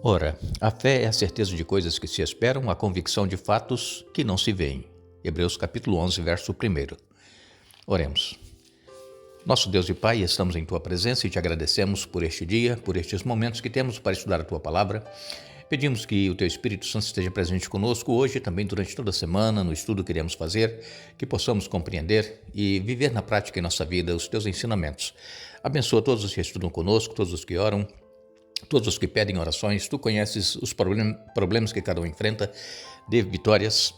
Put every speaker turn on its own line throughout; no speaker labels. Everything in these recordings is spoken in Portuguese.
Ora, a fé é a certeza de coisas que se esperam, a convicção de fatos que não se veem. Hebreus capítulo 11, verso 1. Oremos. Nosso Deus e Pai, estamos em Tua presença e te agradecemos por este dia, por estes momentos que temos para estudar a Tua Palavra. Pedimos que o Teu Espírito Santo esteja presente conosco hoje, também durante toda a semana, no estudo que iremos fazer, que possamos compreender e viver na prática em nossa vida os Teus ensinamentos. Abençoa todos os que estudam conosco, todos os que oram, todos os que pedem orações. Tu conheces os problemas que cada um enfrenta. Dê vitórias,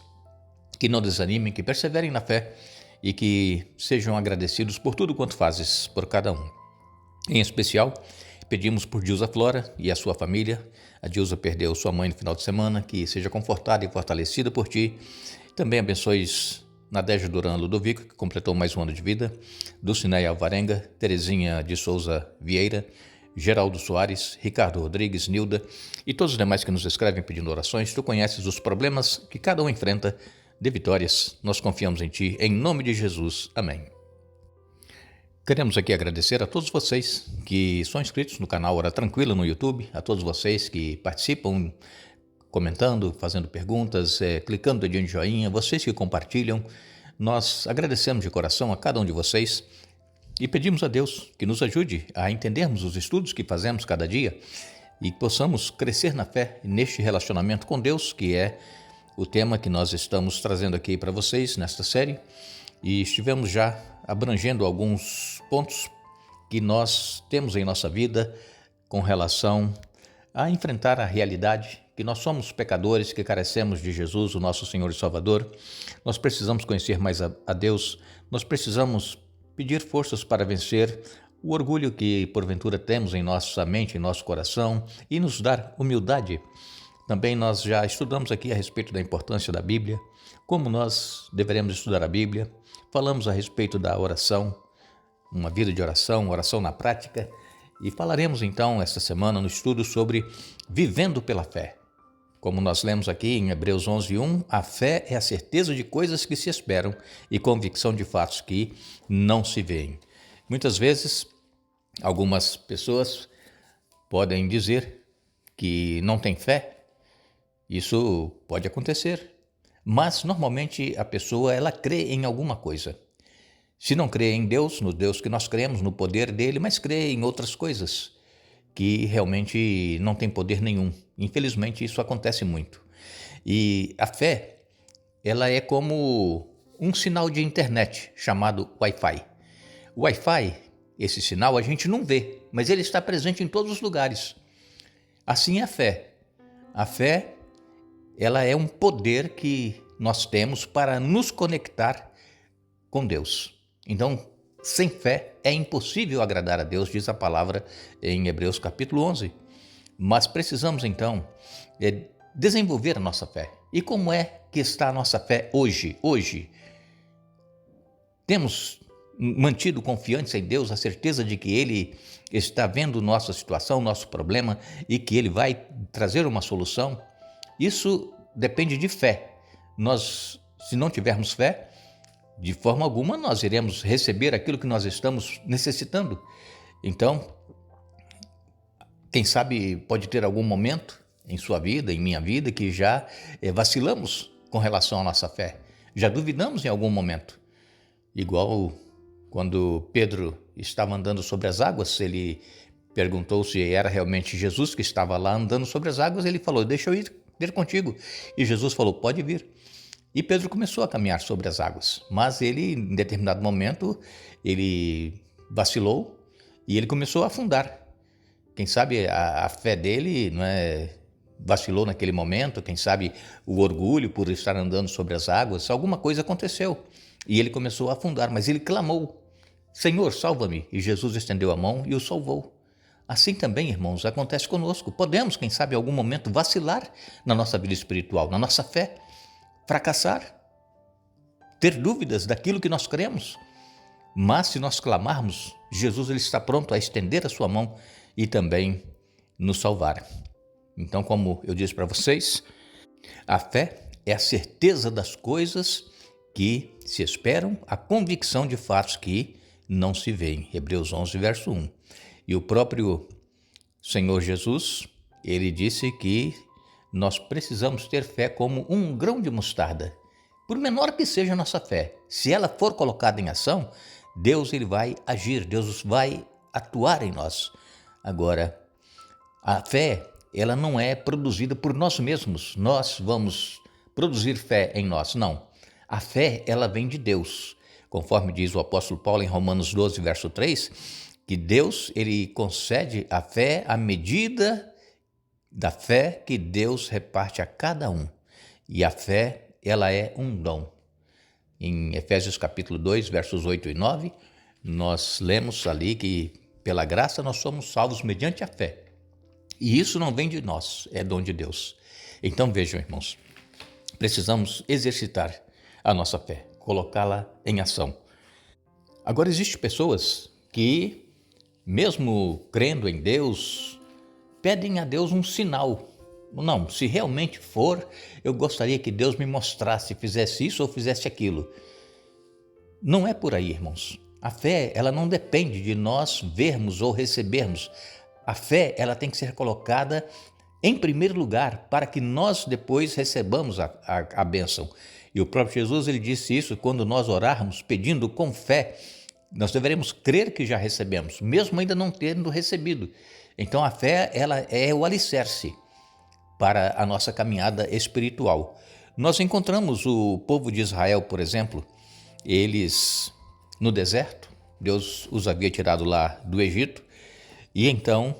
que não desanimem, que perseverem na fé e que sejam agradecidos por tudo quanto fazes por cada um. Em especial, pedimos por Dilza Flora e a sua família. A Dilza perdeu sua mãe no final de semana, que seja confortada e fortalecida por ti. Também abençoes Nadege Duran Ludovico, que completou mais um ano de vida, Dulcineia Alvarenga, Terezinha de Souza Vieira, Geraldo Soares, Ricardo Rodrigues, Nilda e todos os demais que nos escrevem pedindo orações. Tu conheces os problemas que cada um enfrenta. Dê vitórias, nós confiamos em Ti, em nome de Jesus. Amém. Queremos aqui agradecer a todos vocês que são inscritos no canal Hora Tranquila no YouTube, a todos vocês que participam, comentando, fazendo perguntas, clicando no dedinho de joinha, vocês que compartilham. Nós agradecemos de coração a cada um de vocês e pedimos a Deus que nos ajude a entendermos os estudos que fazemos cada dia e que possamos crescer na fé neste relacionamento com Deus, que é o tema que nós estamos trazendo aqui para vocês nesta série. E estivemos já abrangendo alguns pontos que nós temos em nossa vida com relação a enfrentar a realidade que nós somos pecadores, que carecemos de Jesus, o nosso Senhor e Salvador. Nós precisamos conhecer mais a Deus, nós precisamos pedir forças para vencer o orgulho que porventura temos em nossa mente, em nosso coração, e nos dar humildade. Também nós já estudamos aqui a respeito da importância da Bíblia, como nós deveremos estudar a Bíblia. Falamos a respeito da oração, uma vida de oração, oração na prática. E falaremos então esta semana no estudo sobre vivendo pela fé. Como nós lemos aqui em Hebreus 11:1, a fé é a certeza de coisas que se esperam e convicção de fatos que não se veem. Muitas vezes, algumas pessoas podem dizer que não têm fé. Isso pode acontecer, mas normalmente a pessoa ela crê em alguma coisa. Se não crê em Deus, no Deus que nós cremos, no poder dele, mas crê em outras coisas que realmente não tem poder nenhum. Infelizmente isso acontece muito. E a fé, ela é como um sinal de internet chamado Wi-Fi. O Wi-Fi, esse sinal a gente não vê, mas ele está presente em todos os lugares. Assim é a fé. A fé, ela é um poder que nós temos para nos conectar com Deus. Então, sem fé é impossível agradar a Deus, diz a palavra em Hebreus capítulo 11. Mas precisamos então desenvolver a nossa fé. E como é que está a nossa fé hoje? Hoje, temos mantido confiantes em Deus, a certeza de que Ele está vendo nossa situação, nosso problema e que Ele vai trazer uma solução? Isso depende de fé. Nós, se não tivermos fé, de forma alguma nós iremos receber aquilo que nós estamos necessitando. Então, quem sabe pode ter algum momento em sua vida, em minha vida, que já vacilamos com relação à nossa fé. Já duvidamos em algum momento. Igual quando Pedro estava andando sobre as águas, ele perguntou se era realmente Jesus que estava lá andando sobre as águas. Ele falou: deixa eu ir contigo. E Jesus falou: pode vir. E Pedro começou a caminhar sobre as águas, mas ele, em determinado momento, ele vacilou e ele começou a afundar. Quem sabe a fé dele vacilou naquele momento, quem sabe o orgulho por estar andando sobre as águas, alguma coisa aconteceu e ele começou a afundar, mas ele clamou: Senhor, salva-me! E Jesus estendeu a mão e o salvou. Assim também, irmãos, acontece conosco. Podemos, quem sabe, em algum momento vacilar na nossa vida espiritual, na nossa fé, fracassar, ter dúvidas daquilo que nós cremos. Mas se nós clamarmos, Jesus ele está pronto a estender a sua mão e também nos salvar. Então, como eu disse para vocês, a fé é a certeza das coisas que se esperam, a convicção de fatos que não se veem. Hebreus 11, verso 1. E o próprio Senhor Jesus, ele disse que nós precisamos ter fé como um grão de mostarda. Por menor que seja a nossa fé, se ela for colocada em ação, Deus ele vai agir, Deus vai atuar em nós. Agora, a fé, ela não é produzida por nós mesmos, nós vamos produzir fé em nós, não. A fé, ela vem de Deus, conforme diz o apóstolo Paulo em Romanos 12, verso 3, que Deus, ele concede a fé à medida da fé que Deus reparte a cada um. E a fé, ela é um dom. Em Efésios capítulo 2, versos 8 e 9, nós lemos ali que pela graça nós somos salvos mediante a fé. E isso não vem de nós, é dom de Deus. Então vejam, irmãos, precisamos exercitar a nossa fé, colocá-la em ação. Agora, existem pessoas que, mesmo crendo em Deus, pedem a Deus um sinal. Não, se realmente for, eu gostaria que Deus me mostrasse, fizesse isso ou fizesse aquilo. Não é por aí, irmãos. A fé, ela não depende de nós vermos ou recebermos. A fé, ela tem que ser colocada em primeiro lugar para que nós depois recebamos a bênção. E o próprio Jesus, ele disse isso, quando nós orarmos pedindo com fé, nós deveremos crer que já recebemos, mesmo ainda não tendo recebido. Então a fé, ela é o alicerce para a nossa caminhada espiritual. Nós encontramos o povo de Israel, por exemplo, eles no deserto, Deus os havia tirado lá do Egito, e então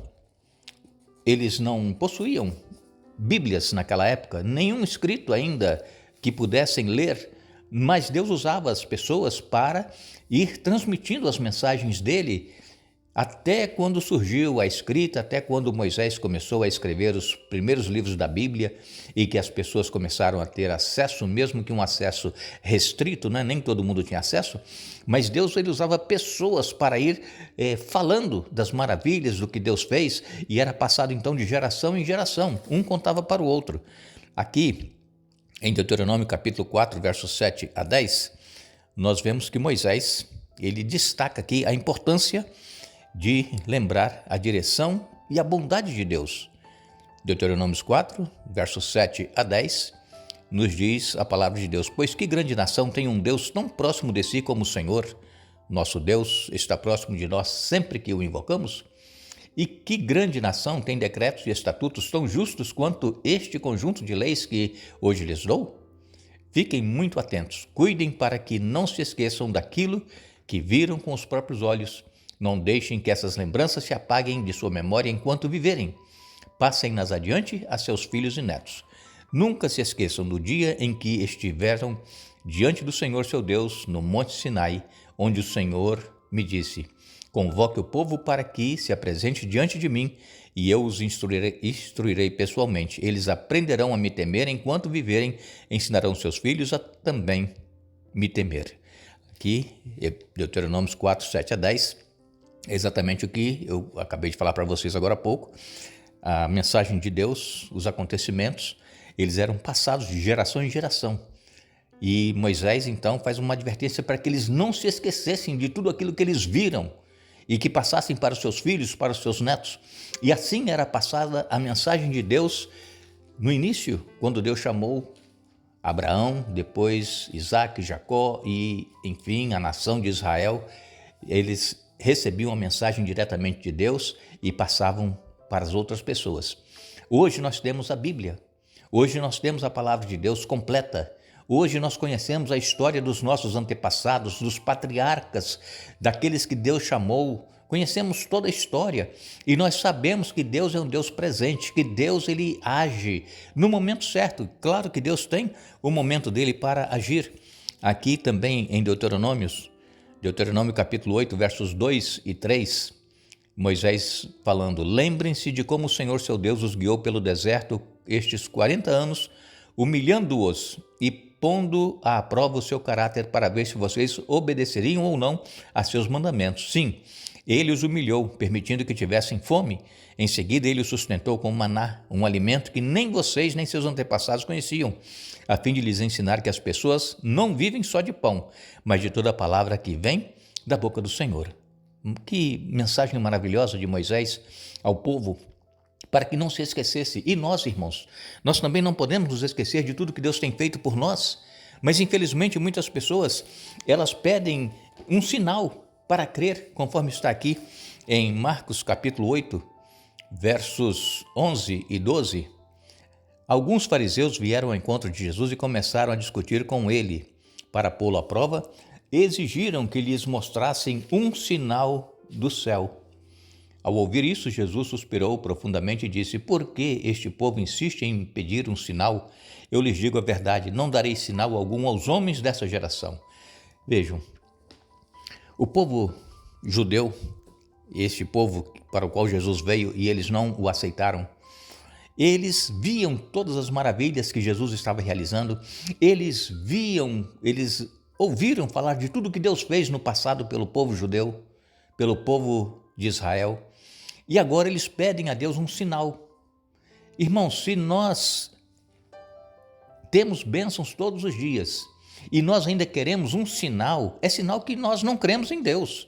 eles não possuíam Bíblias naquela época, nenhum escrito ainda que pudessem ler, mas Deus usava as pessoas para ir transmitindo as mensagens dele até quando surgiu a escrita, até quando Moisés começou a escrever os primeiros livros da Bíblia e que as pessoas começaram a ter acesso, mesmo que um acesso restrito, né? Nem todo mundo tinha acesso, mas Deus ele usava pessoas para ir falando das maravilhas do que Deus fez e era passado então de geração em geração, um contava para o outro. Aqui, em Deuteronômio capítulo 4, versos 7 a 10, nós vemos que Moisés, ele destaca aqui a importância de lembrar a direção e a bondade de Deus. Deuteronômio 4, versos 7 a 10, nos diz a palavra de Deus: pois que grande nação tem um Deus tão próximo de si como o Senhor? Nosso Deus está próximo de nós sempre que o invocamos? E que grande nação tem decretos e estatutos tão justos quanto este conjunto de leis que hoje lhes dou? Fiquem muito atentos, cuidem para que não se esqueçam daquilo que viram com os próprios olhos. Não deixem que essas lembranças se apaguem de sua memória enquanto viverem. Passem-nas adiante a seus filhos e netos. Nunca se esqueçam do dia em que estiveram diante do Senhor seu Deus no Monte Sinai, onde o Senhor me disse: convoque o povo para que se apresente diante de mim e eu os instruirei pessoalmente. Eles aprenderão a me temer enquanto viverem, ensinarão seus filhos a também me temer. Aqui, Deuteronômio 4, 7 a 10, é exatamente o que eu acabei de falar para vocês agora há pouco. A mensagem de Deus, os acontecimentos, eles eram passados de geração em geração. E Moisés, então, faz uma advertência para que eles não se esquecessem de tudo aquilo que eles viram e que passassem para os seus filhos, para os seus netos. E assim era passada a mensagem de Deus no início, quando Deus chamou Abraão, depois Isaac, Jacó e, enfim, a nação de Israel. Eles recebiam a mensagem diretamente de Deus e passavam para as outras pessoas. Hoje nós temos a Bíblia, hoje nós temos a palavra de Deus completa, hoje nós conhecemos a história dos nossos antepassados, dos patriarcas, daqueles que Deus chamou, conhecemos toda a história e nós sabemos que Deus é um Deus presente, que Deus ele age no momento certo. Claro que Deus tem o momento dele para agir. Aqui também em Deuteronômio capítulo 8, versos 2 e 3, Moisés falando: lembrem-se de como o Senhor seu Deus os guiou pelo deserto estes 40 anos, humilhando-os e pondo à prova o seu caráter para ver se vocês obedeceriam ou não a seus mandamentos. Sim, ele os humilhou, permitindo que tivessem fome. Em seguida, ele os sustentou com maná, um alimento que nem vocês nem seus antepassados conheciam, a fim de lhes ensinar que as pessoas não vivem só de pão, mas de toda a palavra que vem da boca do Senhor. Que mensagem maravilhosa de Moisés ao povo, para que não se esquecesse. E nós, irmãos, nós também não podemos nos esquecer de tudo que Deus tem feito por nós. Mas, infelizmente, muitas pessoas, elas pedem um sinal para crer, conforme está aqui em Marcos capítulo 8, versos 11 e 12. Alguns fariseus vieram ao encontro de Jesus e começaram a discutir com ele. Para pô-lo à prova, exigiram que lhes mostrassem um sinal do céu. Ao ouvir isso, Jesus suspirou profundamente e disse: Por que este povo insiste em pedir um sinal? Eu lhes digo a verdade, não darei sinal algum aos homens dessa geração. Vejam, o povo judeu, este povo para o qual Jesus veio e eles não o aceitaram, eles viam todas as maravilhas que Jesus estava realizando, eles ouviram falar de tudo que Deus fez no passado pelo povo judeu, pelo povo de Israel, e agora eles pedem a Deus um sinal. Irmãos, se nós temos bênçãos todos os dias e nós ainda queremos um sinal, é sinal que nós não cremos em Deus.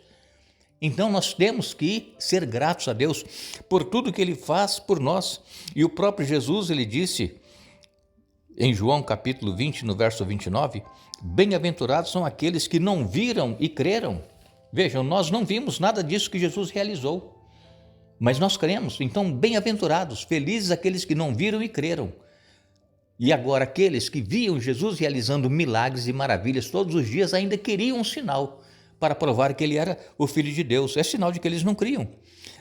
Então nós temos que ser gratos a Deus por tudo que Ele faz por nós. E o próprio Jesus, ele disse em João capítulo 20, no verso 29, bem-aventurados são aqueles que não viram e creram. Vejam, nós não vimos nada disso que Jesus realizou, mas nós cremos. Então, bem-aventurados, felizes aqueles que não viram e creram. E agora aqueles que viam Jesus realizando milagres e maravilhas todos os dias ainda queriam um sinal para provar que ele era o Filho de Deus. É sinal de que eles não criam.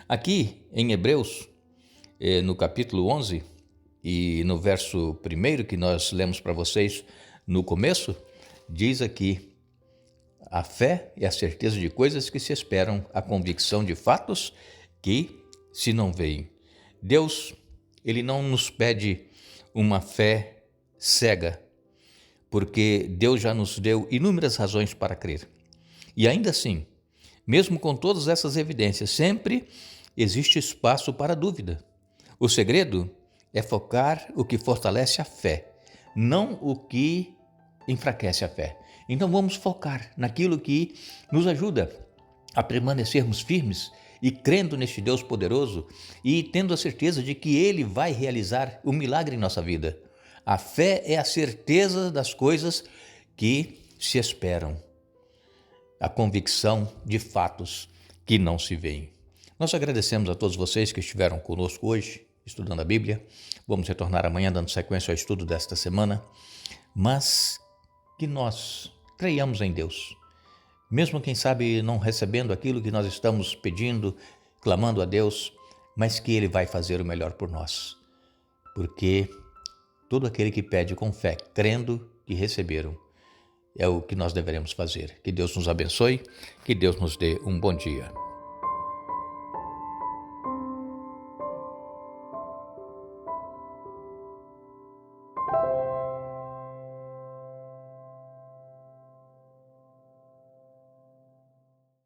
Aqui em Hebreus, no capítulo 11 e no verso 1 que nós lemos para vocês no começo, diz aqui: a fé é a certeza de coisas que se esperam, a convicção de fatos que se não veem. Deus, ele não nos pede uma fé cega, porque Deus já nos deu inúmeras razões para crer. E ainda assim, mesmo com todas essas evidências, sempre existe espaço para dúvida. O segredo é focar o que fortalece a fé, não o que enfraquece a fé. Então vamos focar naquilo que nos ajuda a permanecermos firmes e crendo neste Deus poderoso e tendo a certeza de que Ele vai realizar o milagre em nossa vida. A fé é a certeza das coisas que se esperam, a convicção de fatos que não se veem. Nós agradecemos a todos vocês que estiveram conosco hoje, estudando a Bíblia. Vamos retornar amanhã dando sequência ao estudo desta semana, mas que nós creiamos em Deus. Mesmo, quem sabe, não recebendo aquilo que nós estamos pedindo, clamando a Deus, mas que Ele vai fazer o melhor por nós. Porque todo aquele que pede com fé, crendo que receberam, é o que nós deveremos fazer. Que Deus nos abençoe, que Deus nos dê um bom dia.